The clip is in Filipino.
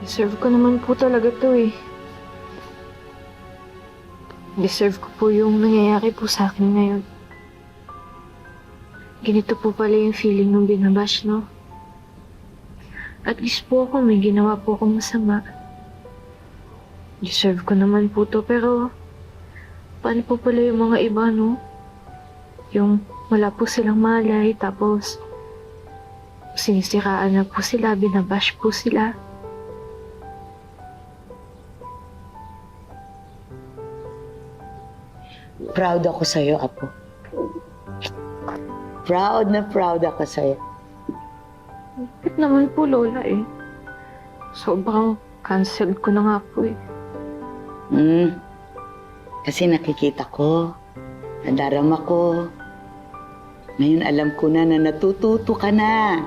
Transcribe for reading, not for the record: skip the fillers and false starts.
Deserve ko naman po talaga to eh. Deserve ko po yung nangyayari po sa akin ngayon. Ganito po pala yung feeling nung binabash, no? At least po ako may ginawa po akong masama. Deserve ko naman po to, pero paano po pala yung mga iba, no? Yung wala po silang malay, tapos sinisiraan na po sila, binabash po sila. Proud ako sa'yo, Apo. Proud na proud ako sa'yo. Bakit naman po, Lola eh? Sobrang cancelled ko na nga po eh. Kasi nakikita ko, nadarama ko. Ngayon alam ko na natututo ka na.